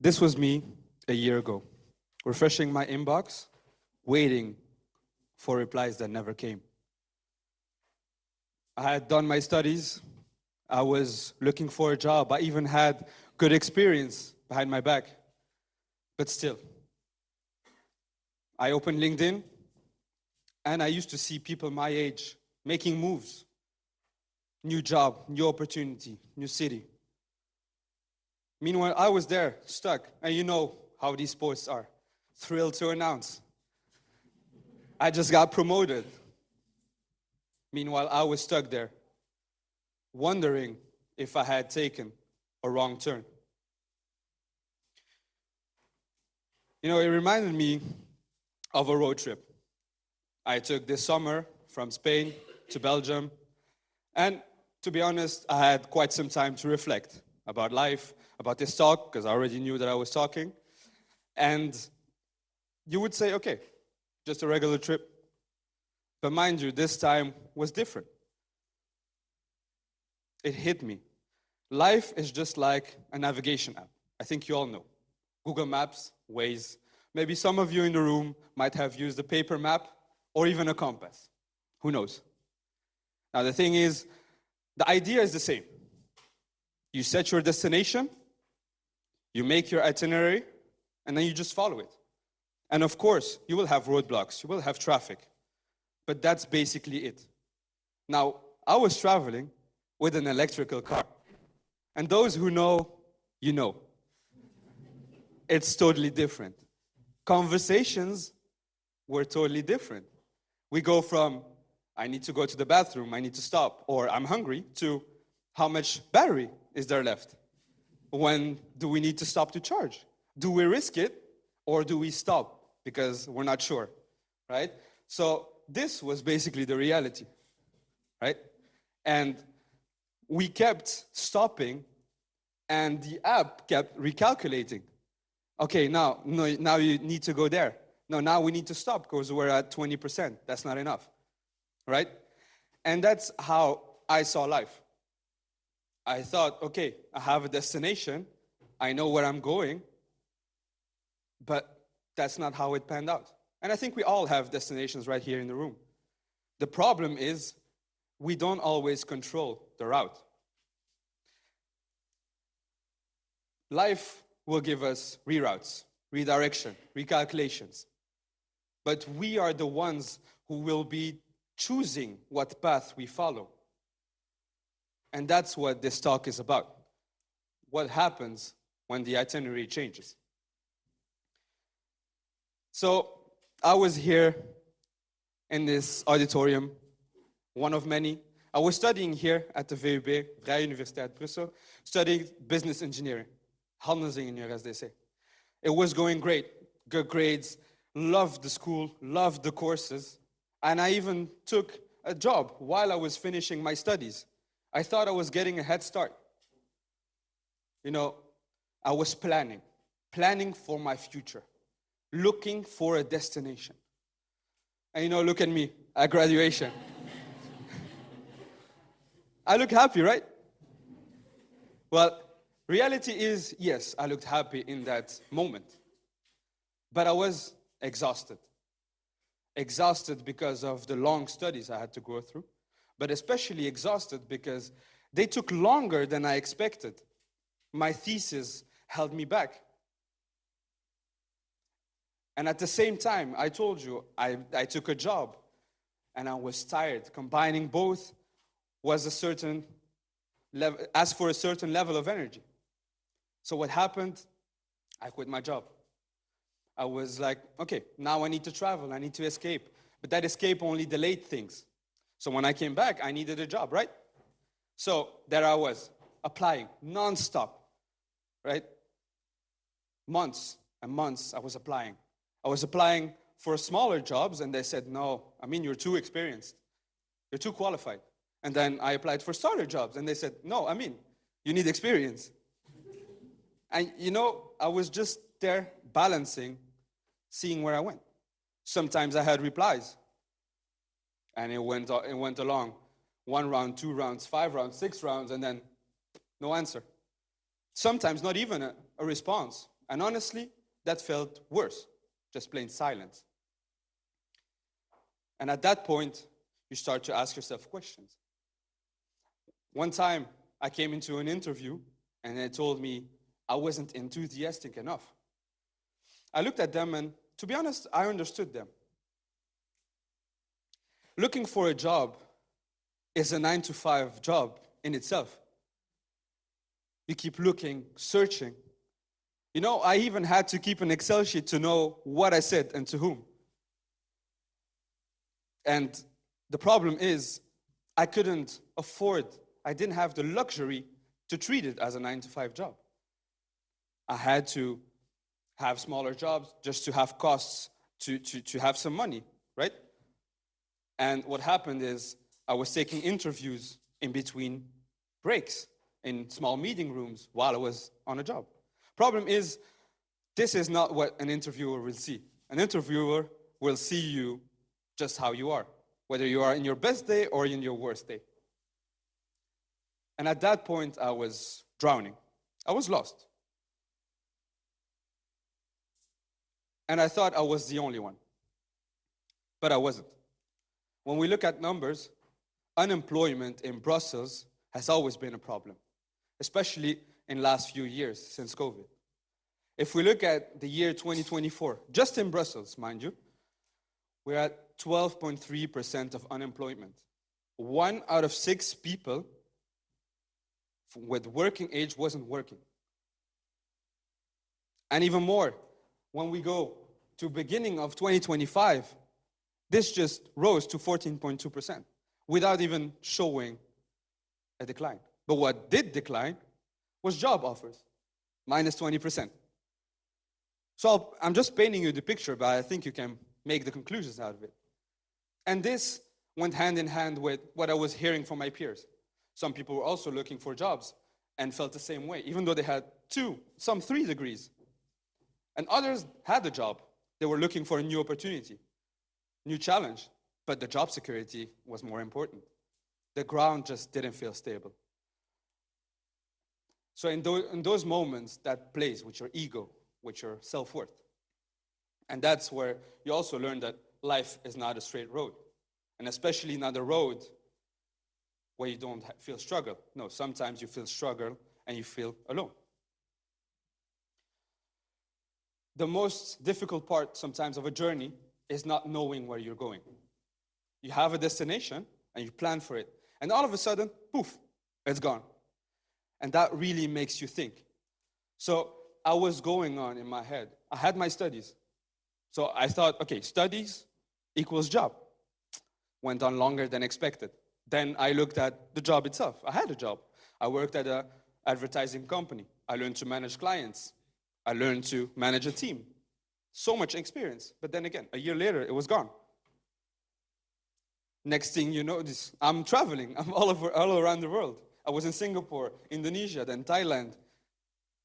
This was me a year ago, refreshing my inbox, waiting for replies that never came. I had done my studies. I was looking for a job. I even had good experience behind my back. But still, I opened LinkedIn, and I used to see people my age making moves. New job, new opportunity, new city. Meanwhile, I was there, stuck. And you know how these posts are. Thrilled to announce. I just got promoted. Meanwhile, I was stuck there, wondering if I had taken a wrong turn. You know, it reminded me of a road trip I took this summer from Spain to Belgium. And to be honest, I had quite some time to reflect about life, about this talk, because I already knew that I was talking. And you would say, okay, just a regular trip. But mind you, this time was different. It hit me. Life is just like a navigation app. I think you all know. Google Maps, Waze. Maybe some of you in the room might have used a paper map or even a compass. Who knows? Now, the thing is, the idea is the same. You set your destination, you make your itinerary, and then you just follow it. And of course, you will have roadblocks, you will have traffic. But that's basically it. Now, I was traveling with an electrical car. And those who know, you know. It's totally different. Conversations were totally different. We go from, I need to go to the bathroom, I need to stop, or I'm hungry, to how much battery is there left? When do we need to stop to charge? Do we risk it, or do we stop because we're not sure, right? So this was basically the reality, right? And we kept stopping, and the app kept recalculating. Okay, now you need to go there. No, now we need to stop because we're at 20%. That's not enough, right? And that's how I saw life. I thought, okay, I have a destination. I know where I'm going. But that's not how it panned out. And I think we all have destinations right here in the room. The problem is we don't always control the route. Life will give us reroutes, redirection, recalculations. But we are the ones who will be choosing what path we follow. And that's what this talk is about. What happens when the itinerary changes. So I was here in this auditorium, one of many. I was studying here at the VUB, Vrije Universiteit Brussel, studying business engineering. Handelsingenieur, as they say. It was going great, good grades, loved the school, loved the courses, and I even took a job while I was finishing my studies. I thought I was getting a head start. You know, I was planning for my future, looking for a destination. And you know, look at me at graduation. I look happy, right? Well, reality is, yes, I looked happy in that moment. But I was exhausted. Exhausted because of the long studies I had to go through, but especially exhausted because they took longer than I expected. My thesis held me back. And at the same time, I told you, I took a job and I was tired. Combining both was a certain level, asked for a certain level of energy. So what happened? I quit my job. I was like, okay, now I need to travel, I need to escape. But that escape only delayed things. So when I came back, I needed a job, right? So there I was, applying non-stop, right? Months and months I was applying. I was applying for smaller jobs, and they said, no, I mean, you're too experienced. You're too qualified. And then I applied for starter jobs, and they said, no, I mean, you need experience. And you know, I was just there balancing, seeing where I went. Sometimes I had replies, and it went along 1 round, 2 rounds, 5 rounds, 6 rounds, and then no answer. Sometimes not even a response, And honestly, that felt worse, just plain silence. And at that point, you start to ask yourself questions. One time, I came into an interview, and they told me I wasn't enthusiastic enough. I looked at them, and to be honest, I understood them. Looking for a job is a 9-to-5 job in itself. You keep looking, searching. You know, I even had to keep an Excel sheet to know what I said and to whom. And the problem is, I couldn't afford, I didn't have the luxury to treat it as a 9-to-5 job. I had to have smaller jobs just to have costs, to have some money, right? And what happened is, I was taking interviews in between breaks, in small meeting rooms while I was on a job. Problem is, this is not what an interviewer will see. An interviewer will see you just how you are, whether you are in your best day or in your worst day. And at that point, I was drowning. I was lost. And I thought I was the only one. But I wasn't. When we look at numbers, unemployment in Brussels has always been a problem, especially in the last few years since COVID. If we look at the year 2024, just in Brussels, mind you, we're at 12.3% of unemployment. 1 out of 6 people with working age wasn't working. And even more, when we go to beginning of 2025, this just rose to 14.2% without even showing a decline. But what did decline was job offers, minus 20%. So I'm just painting you the picture, but I think you can make the conclusions out of it. And this went hand in hand with what I was hearing from my peers. Some people were also looking for jobs and felt the same way, even though they had 2, some 3 degrees. And others had a job. They were looking for a new opportunity, new challenge, but the job security was more important. The ground just didn't feel stable. So in those moments, that plays with your ego, with your self-worth. And that's where you also learn that life is not a straight road, and especially not a road where you don't feel struggle. No, sometimes you feel struggle and you feel alone. The most difficult part sometimes of a journey is not knowing where you're going. You have a destination and you plan for it, and all of a sudden, poof, it's gone. And that really makes you think. So I was going on in my head. I had my studies. So I thought, okay, studies equals job. Went on longer than expected. Then I looked at the job itself. I had a job. I worked at an advertising company. I learned to manage clients. I learned to manage a team. So much experience. But then again, a year later, it was gone. Next thing you know, I'm traveling. I'm all around the world. I was in Singapore, Indonesia, then Thailand.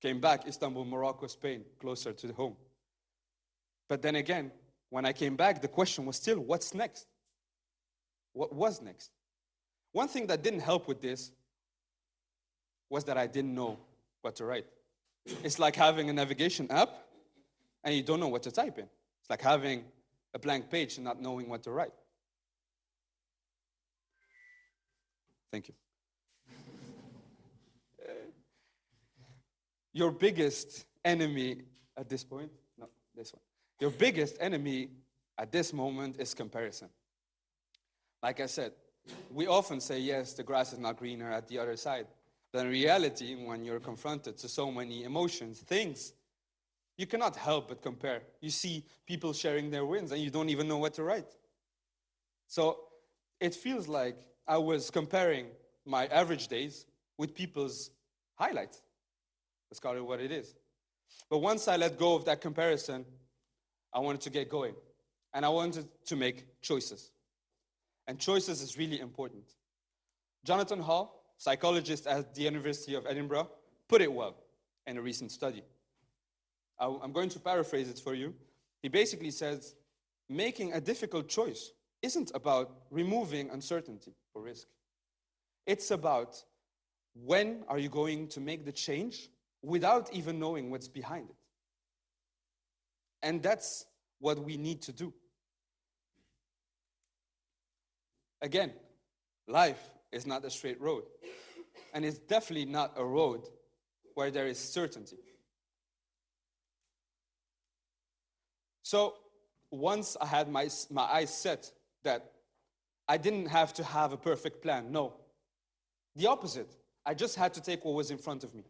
Came back, Istanbul, Morocco, Spain, closer to home. But then again, when I came back, the question was still, what's next? What was next? One thing that didn't help with this was that I didn't know what to write. It's like having a navigation app and you don't know what to type in. It's like having a blank page and not knowing what to write. Thank you. Your biggest enemy at this point, no, this one. Your biggest enemy at this moment is comparison. Like I said, we often say, yes, the grass is not greener at the other side. But in reality, when you're confronted to so many emotions, things, you cannot help but compare. You see people sharing their wins and you don't even know what to write. So it feels like I was comparing my average days with people's highlights. Let's call it what it is. But once I let go of that comparison, I wanted to get going. And I wanted to make choices. And choices is really important. Jonathan Hall, psychologist at the University of Edinburgh, put it well in a recent study. I'm going to paraphrase it for you. He basically says, making a difficult choice isn't about removing uncertainty or risk. It's about when are you going to make the change without even knowing what's behind it. And that's what we need to do. Again, life is not a straight road. And it's definitely not a road where there is certainty. So once I had my eyes set that I didn't have to have a perfect plan. No. The opposite. I just had to take what was in front of me.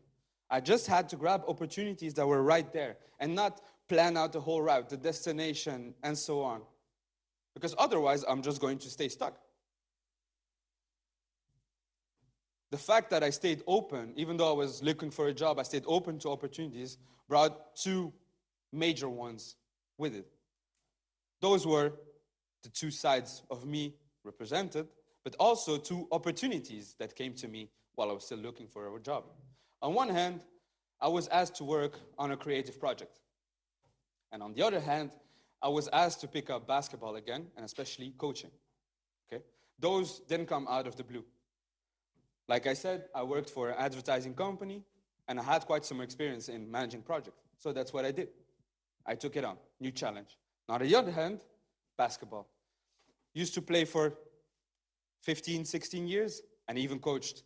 I just had to grab opportunities that were right there and not plan out the whole route, the destination, and so on. Because otherwise, I'm just going to stay stuck. The fact that I stayed open, even though I was looking for a job, I stayed open to opportunities, brought two major ones with it. Those were the two sides of me represented, but also two opportunities that came to me while I was still looking for a job. On one hand, I was asked to work on a creative project. And on the other hand, I was asked to pick up basketball again, and especially coaching. Okay? Those didn't come out of the blue. Like I said, I worked for an advertising company, and I had quite some experience in managing projects. So that's what I did. I took it on, new challenge. Now, on the other hand, basketball. Used to play for 15, 16 years, and even coached.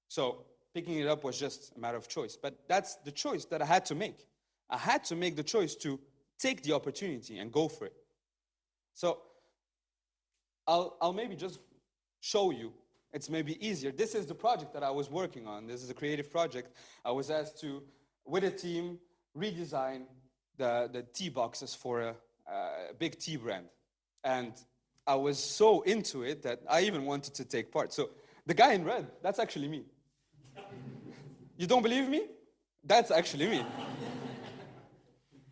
So picking it up was just a matter of choice. But that's the choice that I had to make. I had to make the choice to take the opportunity and go for it. So I'll maybe just show you. It's maybe easier. This is the project that I was working on. This is a creative project. I was asked to, with a team, redesign the tea boxes for a big tea brand. And I was so into it that I even wanted to take part. So the guy in red, that's actually me. You don't believe me? That's actually me.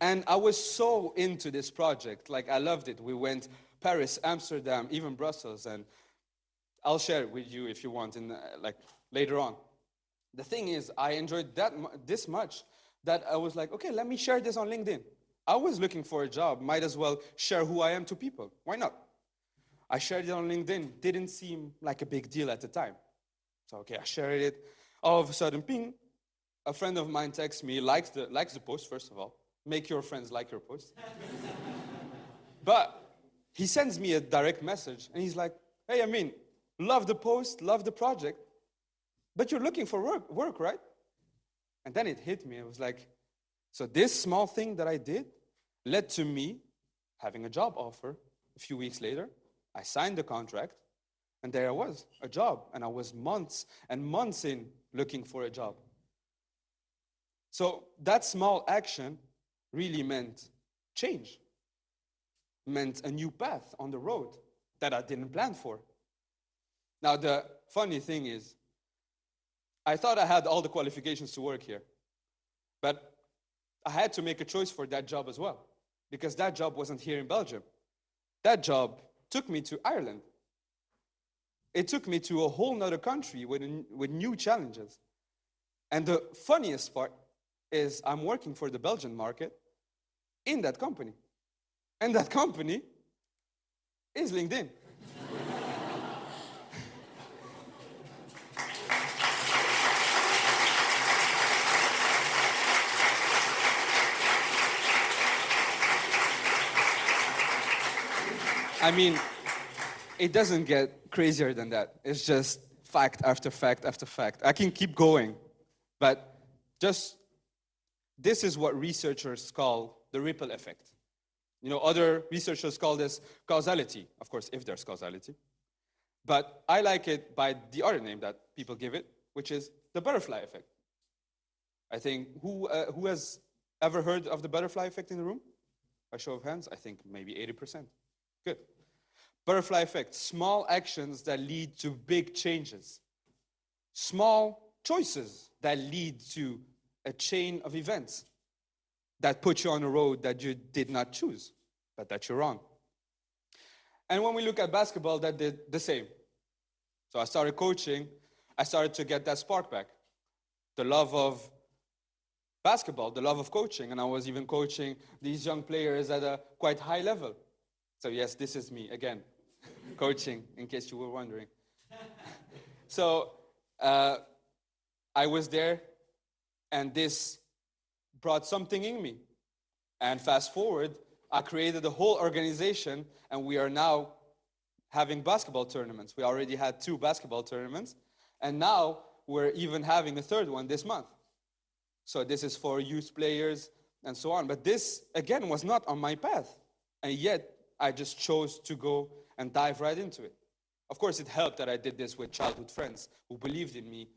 And I was so into this project. Like, I loved it. We went Paris, Amsterdam, even Brussels. And I'll share it with you if you want, later on. The thing is, I enjoyed this much that I was like, okay, let me share this on LinkedIn. I was looking for a job. Might as well share who I am to people. Why not? I shared it on LinkedIn. Didn't seem like a big deal at the time. So, okay, I shared it. All of a sudden, ping, a friend of mine texts me, likes the post, first of all. Make your friends like your post. But he sends me a direct message, and he's like, hey, Amin, love the post, love the project, but you're looking for work, right? And then it hit me. It was like, so this small thing that I did led to me having a job offer a few weeks later. I signed the contract, and there I was, a job. And I was months and months in looking for a job. So that small action really meant change, meant a new path on the road that I didn't plan for. Now, the funny thing is, I thought I had all the qualifications to work here, but I had to make a choice for that job as well, because that job wasn't here in Belgium. That job took me to Ireland. It took me to a whole nother country with new challenges. And the funniest part is I'm working for the Belgian market in that company. And that company is LinkedIn. I mean, it doesn't get crazier than that. It's just fact after fact after fact. I can keep going, but this is what researchers call the ripple effect. You know, other researchers call this causality, of course, if there's causality. But I like it by the other name that people give it, which is the butterfly effect. I think, who has ever heard of the butterfly effect in the room? By show of hands, I think maybe 80%. Good. Butterfly effect, small actions that lead to big changes. Small choices that lead to a chain of events that put you on a road that you did not choose, but that you're on. And when we look at basketball, that did the same. So I started coaching. I started to get that spark back. The love of basketball, the love of coaching. And I was even coaching these young players at a quite high level. So yes, this is me again, coaching, in case you were wondering. So I was there, and this brought something in me. And fast forward, I created a whole organization, and we are now having basketball tournaments. We already had 2 basketball tournaments, and now we're even having a 3rd one this month. So this is for youth players and so on. But this, again, was not on my path. And yet, I just chose to go and dive right into it. Of course, it helped that I did this with childhood friends who believed in me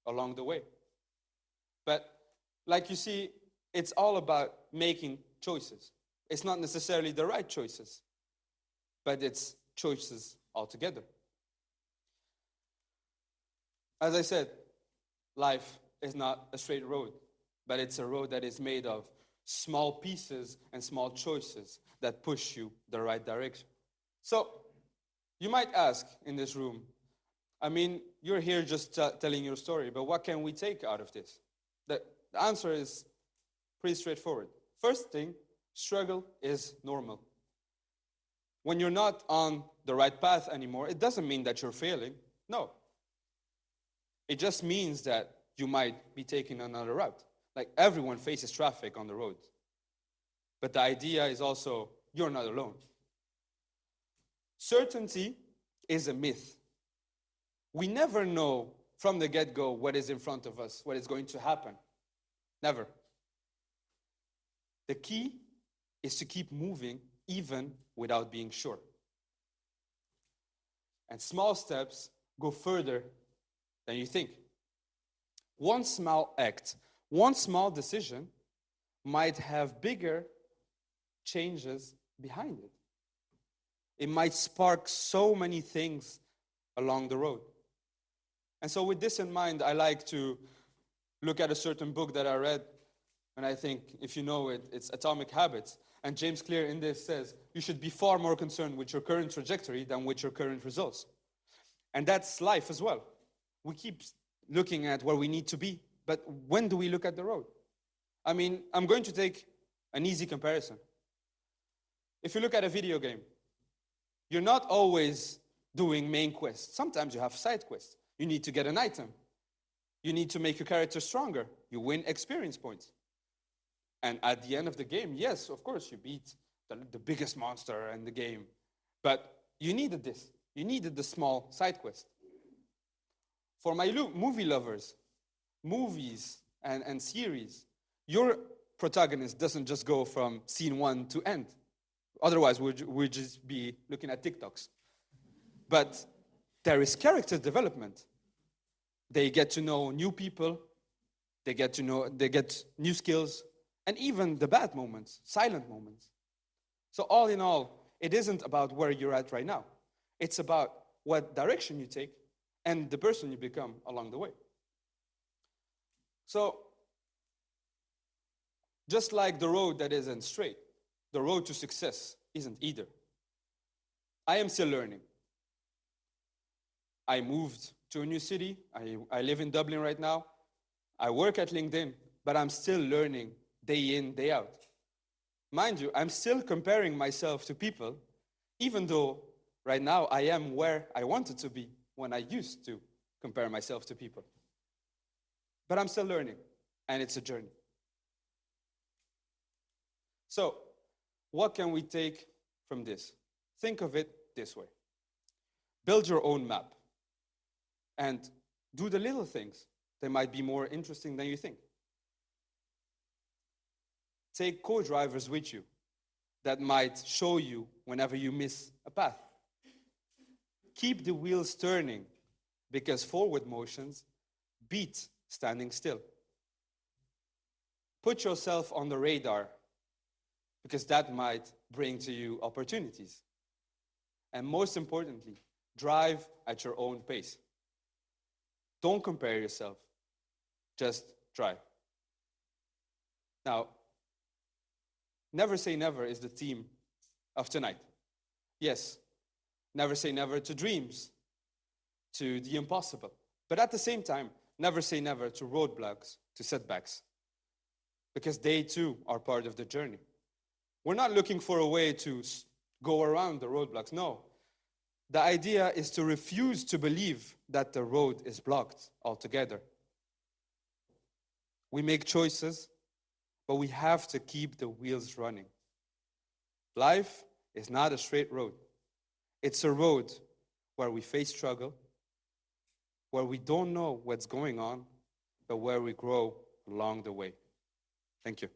along the way. But like you see, it's all about making choices. It's not necessarily the right choices, but it's choices altogether. As I said, life is not a straight road, but it's a road that is made of small pieces and small choices that push you the right direction. So, you might ask in this room, I mean, you're here just telling your story, but what can we take out of this? The answer is pretty straightforward. First thing, struggle is normal. When you're not on the right path anymore, it doesn't mean that you're failing. No. It just means that you might be taking another route. Like, everyone faces traffic on the road. But the idea is also, you're not alone. Certainty is a myth. We never know from the get-go what is in front of us, what is going to happen. Never. The key is to keep moving even without being sure. And small steps go further than you think. One small act, one small decision might have bigger changes behind it. It might spark so many things along the road. And so with this in mind, I like to look at a certain book that I read, and I think, if you know it, it's Atomic Habits. And James Clear in this says, you should be far more concerned with your current trajectory than with your current results. And that's life as well. We keep looking at where we need to be, but when do we look at the road? I mean, I'm going to take an easy comparison. If you look at a video game, you're not always doing main quests. Sometimes you have side quests. You need to get an item. You need to make your character stronger. You win experience points. And at the end of the game, yes, of course, you beat the biggest monster in the game. But you needed this. You needed the small side quest. For my movie lovers, movies and series, your protagonist doesn't just go from scene 1 to end. Otherwise, we'd just be looking at TikToks. But there is character development. They get to know new people. They get new skills. And even the bad moments, silent moments. So all in all, it isn't about where you're at right now. It's about what direction you take and the person you become along the way. So, just like the road that isn't straight, the road to success isn't either. I am still learning. I moved to a new city. I live in Dublin right now. I work at LinkedIn, but I'm still learning day in, day out. Mind you, I'm still comparing myself to people, even though right now I am where I wanted to be when I used to compare myself to people. But I'm still learning, and it's a journey. So, what can we take from this? Think of it this way. Build your own map, and do the little things. They might be more interesting than you think. Take co-drivers with you that might show you whenever you miss a path. Keep the wheels turning, because forward motions beat standing still. Put yourself on the radar, because that might bring to you opportunities. And most importantly, drive at your own pace. Don't compare yourself. Just drive. Now, never say never is the theme of tonight. Yes, never say never to dreams, to the impossible. But at the same time, never say never to roadblocks, to setbacks, because they too are part of the journey. We're not looking for a way to go around the roadblocks. No. The idea is to refuse to believe that the road is blocked altogether. We make choices, but we have to keep the wheels running. Life is not a straight road. It's a road where we face struggle, where we don't know what's going on, but where we grow along the way. Thank you.